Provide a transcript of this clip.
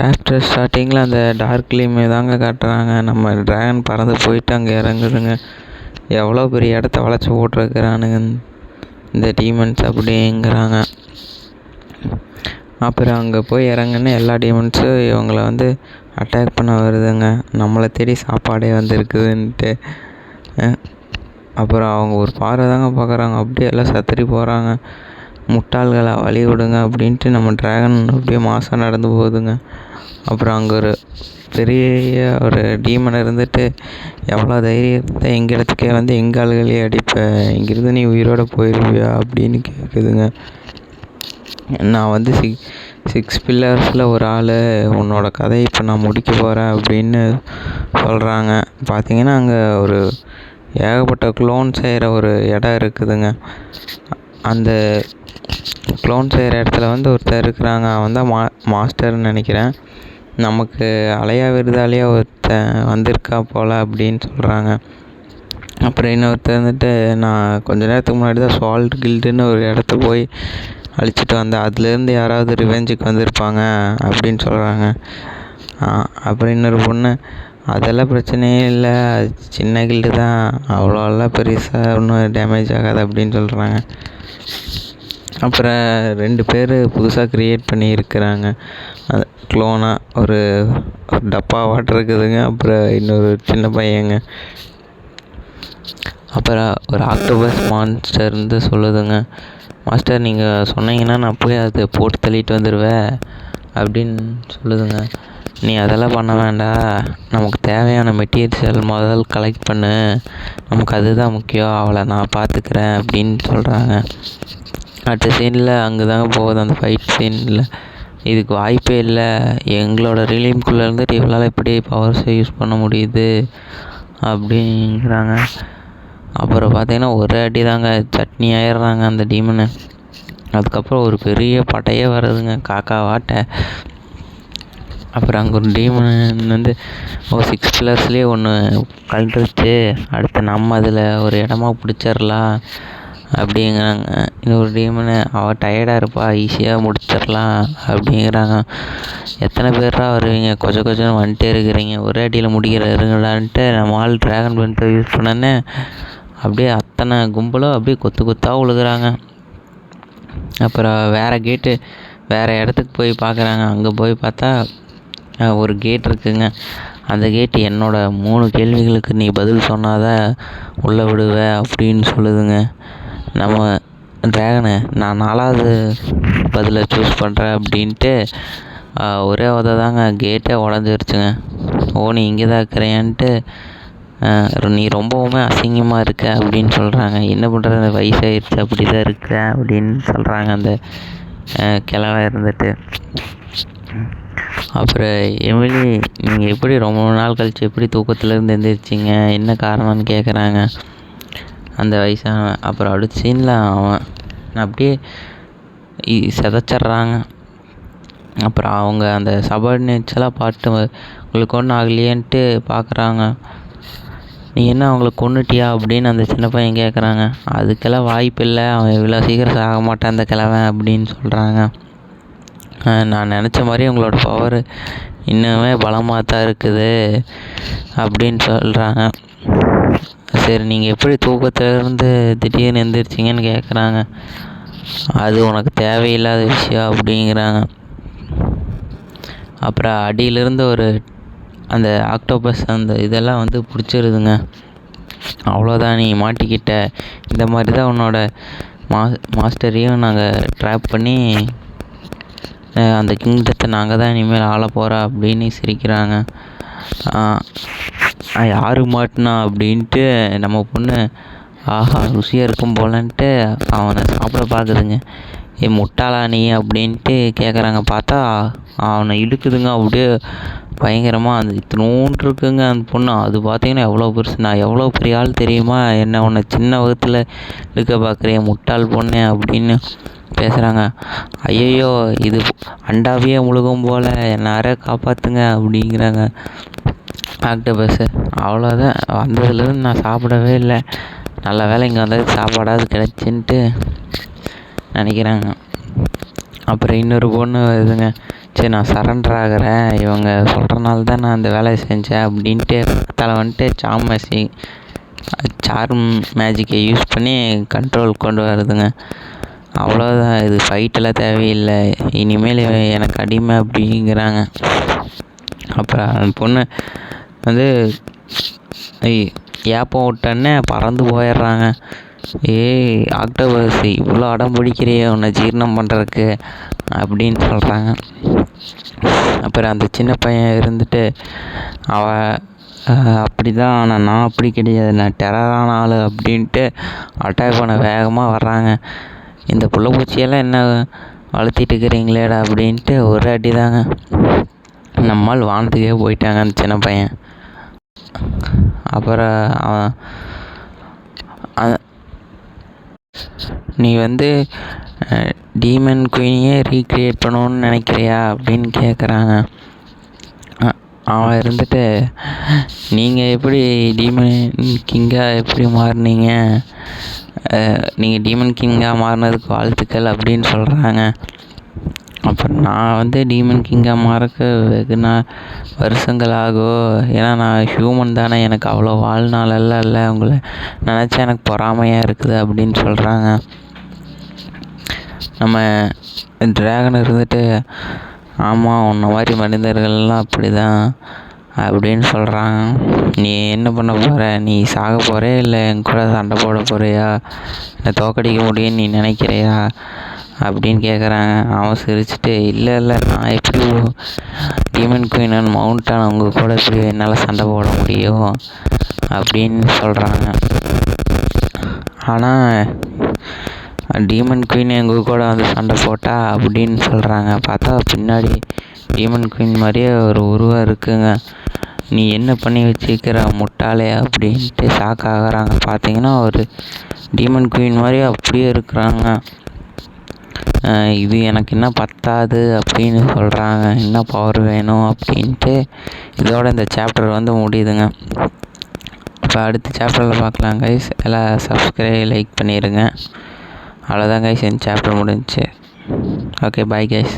Chapter ஸ்டார்டிங்கில் அந்த dark லிமே தாங்க காட்டுறாங்க. நம்ம ட்ராகன் பறந்து போயிட்டு அங்கே இறங்குதுங்க. எவ்வளோ பெரிய இடத்த வளைச்சி போட்டிருக்கிறானுங்க இந்த டீமன்ஸ் அப்படிங்கிறாங்க. அப்புறம் அங்கே போய் இறங்குன்னு எல்லா டீமன்ஸும் இவங்களை வந்து அட்டாக் பண்ண வருதுங்க. நம்மளை தேடி சாப்பாடே வந்துருக்குதுன்ட்டு. அப்புறம் அவங்க ஒரு பார்வை தாங்க பார்க்குறாங்க. அப்படியே எல்லாம் சத்தறி போகிறாங்க. முட்டாள்களை வழி விடுங்க அப்படின்ட்டு நம்ம ட்ராகன் அப்படியே மாதம் நடந்து போகுதுங்க. அப்புறம் அங்கே ஒரு பெரிய ஒரு டீமன் இருந்துட்டு, எவ்வளோ தைரியத்தை எங்கள் இடத்துக்கே வந்து எங்கள் ஆளுகளையே அடிப்பேன், இங்கிருந்து நீ உயிரோடு போயிடுவியா அப்படின்னு கேட்குதுங்க. நான் வந்து சிக்ஸ் பில்லர்ஸில் ஒரு ஆள், உன்னோட கதையை இப்போ நான் முடிக்க போகிறேன் அப்படின்னு சொல்கிறாங்க. பார்த்திங்கன்னா அங்கே ஒரு ஏகப்பட்ட க்ளோன் செய்கிற ஒரு இடம் இருக்குதுங்க. அந்த க்ளோன் செய்கிற இடத்துல வந்து ஒருத்தர் இருக்கிறாங்க. அவன் தான் மாஸ்டர்னு நினைக்கிறேன். நமக்கு அலையா விருதாலேயே ஒருத்தன் வந்திருக்கா போல் அப்படின்னு சொல்கிறாங்க. அப்புறம் இன்னொருத்தர் வந்துட்டு, நான் கொஞ்ச நேரத்துக்கு முன்னாடி தான் சால்ட் கில்டுன்னு ஒரு இடத்த போய் அழிச்சிட்டு வந்தேன், அதுலேருந்து யாராவது ரிவெஞ்சுக்கு வந்திருப்பாங்க அப்படின்னு சொல்கிறாங்க. அப்புறம் இன்னொரு பொண்ணு, அதெல்லாம் பிரச்சனையே இல்லை, அது சின்ன கில்டு தான், அவ்வளோலாம் பெருசாக ஒன்றும் டேமேஜ் ஆகாது அப்படின்னு சொல்கிறாங்க. அப்புறம் 2 பேர் புதுசாக க்ரியேட் பண்ணியிருக்கிறாங்க அது க்ளோனாக. ஒரு டப்பா வாட்டர் இருக்குதுங்க. அப்புறம் இன்னொரு சின்ன பையங்க. அப்புறம் ஒரு ஆக்டோபஸ் மான்ஸ்டர் இருந்து சொல்லுதுங்க, மாஸ்டர் நீங்கள் சொன்னீங்கன்னா நான் போய் அதை போட்டு தள்ளிட்டு வந்துடுவேன் அப்படின்னு சொல்லுதுங்க. நீ அதெல்லாம் பண்ண வேண்டாம், நமக்கு தேவையான மெட்டீரியல் முதல் கலெக்ட் பண்ணு, நமக்கு அதுதான் முக்கியம், அவளை நான் பார்த்துக்கிறேன் அப்படின்னு சொல்கிறாங்க. அடுத்த சீனில் அங்கே தாங்க போகுது அந்த ஃபைட் சீனில். இதுக்கு வாய்ப்பே இல்லை, எங்களோட ரிலீம்குள்ளே இருந்துட்டு இவளால் எப்படி பவர்ஸை யூஸ் பண்ண முடியுது அப்படிங்கிறாங்க. அப்புறம் பார்த்திங்கன்னா ஒரு அடி தாங்க சட்னி ஆயிடுறாங்க அந்த டீமனு. அதுக்கப்புறம் ஒரு பெரிய பட்டையே வருதுங்க, காக்கா வாட்டை. அப்புறம் அங்கே ஒரு டீமன் வந்து 6 பில்லர்ஸ்லேயே ஒன்று கழட்டுருச்சு, அடுத்து நம்ம அதில் ஒரு இடமா பிடிச்சிடலாம் அப்படிங்கிறாங்க. இன்னொரு டீமனு, அவள் டயர்டாக இருப்பா, ஈஸியாக முடிச்சிடலாம் அப்படிங்கிறாங்க. எத்தனை பேரா வருவீங்க, கொஞ்சம் வந்துட்டே இருக்கிறீங்க, ஒரே அடியில் முடிக்கிறீங்களான்ட்டு நம்ம ஆள் ட்ராகன் பென்ட்டை யூஸ் பண்ணனே அப்படியே அத்தனை கும்பலும் அப்படியே கொத்தாக விழுகிறாங்க. அப்புறம் வேறு இடத்துக்கு போய் பார்க்குறாங்க. அங்கே போய் பார்த்தா ஒரு கேட் இருக்குங்க. அந்த கேட்டு என்னோட 3 கேள்விகளுக்கு நீ பதில் சொன்னாதான் உள்ளே விடுவேன் அப்படின்னு சொல்லுதுங்க. நம்ம ட்ராகனு, நான் 4வது பதிலை சூஸ் பண்ணுறேன் அப்படின்ட்டு ஒரே தாங்க கேட்டே உடஞ்சிருச்சுங்க. நீ இங்கே தான் இருக்கிறேன்ட்டு, நீ ரொம்பவுமே அசிங்கமாக இருக்க அப்படின்னு சொல்கிறாங்க. என்ன பண்ணுறது, அந்த வயசாகிடுச்சு அப்படி தான் இருக்கேன் அப்படின்னு சொல்கிறாங்க அந்த கிழவ இருந்துட்டு. அப்புறம் எமிலி, நீங்கள் எப்படி ரொம்ப நாள் கழிச்சு எப்படி தூக்கத்துலேருந்து எழுந்திரிச்சிங்க, என்ன காரணம்னு கேட்குறாங்க அந்த வயசானவன். அப்புறம் அடுத்த சீனில் அவன் அப்படியே சிதைச்சிட்றாங்க. அப்புறம் அவங்க அந்த சபார்டினேட்ஸ் எல்லாம் பார்த்து உங்களுக்கு ஒன்றும் ஆகலையேன்ட்டு பார்க்குறாங்க. நீ என்ன அவங்கள கொன்னுட்டியா அப்படின்னு அந்த சின்ன பையன் கேட்குறாங்க. அதுக்கெல்லாம் வாய்ப்பு இல்லை, அவன் இவ்வளோ சீக்கிரம் சாக மாட்டான் அந்த கிழவன் அப்படின்னு சொல்கிறாங்க. நான் நினச்ச மாதிரி உங்களோட பவர் இன்னுமே பலமாக தான் இருக்குது அப்படின்னு சொல்கிறாங்க. சரி, நீங்கள் எப்படி தூக்கத்திலேருந்து திடீர்னு எழுந்திரிச்சிங்கன்னு கேட்குறாங்க. அது உனக்கு தேவையில்லாத விஷயம் அப்படிங்கிறாங்க. அப்புறம் அடியிலேருந்து அந்த ஆக்டோபஸ் அந்த இதெல்லாம் வந்து பிடிச்சிருதுங்க. அவ்வளோதான், நீ மாட்டிக்கிட்ட, இந்த மாதிரி தான் உன்னோட மாஸ்டரையும் நாங்கள் ட்ராப் பண்ணி அந்த கிங்டத்தை நாங்கள் தான் இனிமேல் ஆள போகிறோம் அப்படின்னு சிரிக்கிறாங்க. யாரு மாட்டினா அப்படின்ட்டு நம்ம பொண்ணு, ஆஹா ருசியாக இருக்கும் போலன்ட்டு அவனை சாப்பிட பார்க்குதுங்க. முட்டாளா நீ அப்படின்ட்டு கேட்குறாங்க. பார்த்தா அவனை இழுக்குதுங்க அப்படியே பயங்கரமாக. அந்த இத்தினோண்டு இருக்குங்க அந்த பொண்ணு. அது பார்த்தீங்கன்னா எவ்வளோ பெருசு, நான் எவ்வளோ பெரிய ஆள் தெரியுமா, என்ன உன்னை சின்ன வகுத்தில் இழுக்க பார்க்குறேன் முட்டாள் பொண்ணு அப்படின்னு பேசுகிறாங்க. ஐயோ, இது அண்டாவையே முழுகும் போல், என்னை காப்பாற்றுங்க அப்படிங்கிறாங்க ஆக்டோபஸ்ஸு. அவ்வளோதான், வந்ததுலேருந்து நான் சாப்பிடவே இல்லை, நல்ல வேலை இங்கே வந்தது சாப்பாடாவது கிடச்சின்ட்டு நினைக்கிறாங்க. அப்புறம் இன்னொரு பொண்ணு வருதுங்க, சரி நான் சரண்டர் ஆகிறேன், இவங்க சொல்கிறனால தான் நான் அந்த வேலையை செஞ்சேன் அப்படின்ட்டு பக்கத்தில் வந்துட்டு சார்ம் மேஜிக்கை யூஸ் பண்ணி கண்ட்ரோல் கொண்டு வருதுங்க. அவ்வளோதான், இது ஃபைட்டெல்லாம் தேவையில்லை, இனிமேல் எனக்கு அடிமை அப்படிங்கிறாங்க. அப்புறம் அந்த பொண்ணு வந்து ஏப்பம் விட்டோன்னே பறந்து போயிடுறாங்க. ஏய் ஆக்டோபஸ், இவ்வளோ அடம் பிடிக்கிறியே உன்னை ஜீரணம் பண்ணுறதுக்கு அப்படின்னு சொல்கிறாங்க. அப்புறம் அந்த சின்ன பையன் இருந்துட்டு அப்படி தான், ஆனால் நான் அப்படி கிடையாது, நான் டெரரான ஆள் அப்படின்ட்டு அட்டாக் பண்ண வேகமாக வர்றாங்க. இந்த புள்ள பூச்சியெல்லாம் என்ன வளர்த்திட்டு இருக்கிறீங்களேடா அப்படின்ட்டு ஒரு அடி தாங்க. நம்மால் வானத்துக்கே போயிட்டாங்க அந்த சின்ன பையன். அப்புறம் நீ வந்து டீமன் குயினையே ரீக்ரியேட் பண்ணணுன்னு நினைக்கிறியா அப்படின்னு கேட்குறாங்க. அவன் இருந்துட்டு, நீங்கள் எப்படி டீமன் கிங்காக எப்படி மாறினீங்க, நீங்கள் டீமன் கிங்காக மாறினதுக்கு வாழ்த்துக்கள் அப்படின்னு சொல்கிறாங்க. அப்புறம் நான் வந்து டீமன் கிங்காக மாறக்கு வெகு வருஷங்கள் ஆகும், ஏன்னா நான் ஹியூமன் தானே, எனக்கு அவ்வளோ வாழ்நாளெல்லாம் இல்லை, உங்களை நினச்சா எனக்கு பொறாமையாக இருக்குது அப்படின்னு சொல்கிறாங்க. நம்ம டிராகன் இருந்துட்டு, ஆமாம் உன்னை மாதிரி மனிதர்கள்லாம் அப்படி தான் அப்படின்னு சொல்கிறாங்க. நீ என்ன பண்ண போகிற, நீ சாக போகிறே இல்லை என் கூட சண்டை போட போகிறியா, என்னை தோக்கடிக்க முடியும்னு நீ நினைக்கிறியா அப்படின்னு கேட்குறாங்க. அவன் சிரிச்சுட்டு, இல்லை நான் எப்படி டீமன் குயின் அண்ட் மவுண்டன் அவங்க கூட எப்படி என்னால் சண்டை போட முடியும் அப்படின்னு சொல்கிறாங்க. ஆனால் டீமன் குயின் எங்கள் கூட வந்து சண்டை போட்டா அப்படின்னு சொல்கிறாங்க. பார்த்தா பின்னாடி டீமன் குயின் மாதிரியே ஒரு உருவம் இருக்குங்க. நீ என்ன பண்ணி வச்சுக்கிற முட்டாளே அப்படின்ட்டு ஷாக் ஆகுறாங்க. பார்த்தீங்கன்னா ஒரு டீமன் குயின் மாதிரியே அப்படியே இருக்கிறாங்க. இது எனக்கு இன்னும் பத்தாது அப்படின்னு சொல்கிறாங்க, இன்னும் பவர் வேணும் அப்படின்ட்டு. இதோட இந்த சாப்டர் வந்து முடியுதுங்க. இப்போ அடுத்த சாப்டரில் பார்க்கலாம் கைஸ். எல்லாம் சப்ஸ்கிரைப் லைக் பண்ணிடுங்க. அவ்வளோதான் கைஸ், இந்த சாப்டர் முடிஞ்சிச்சு. Okay bye guys.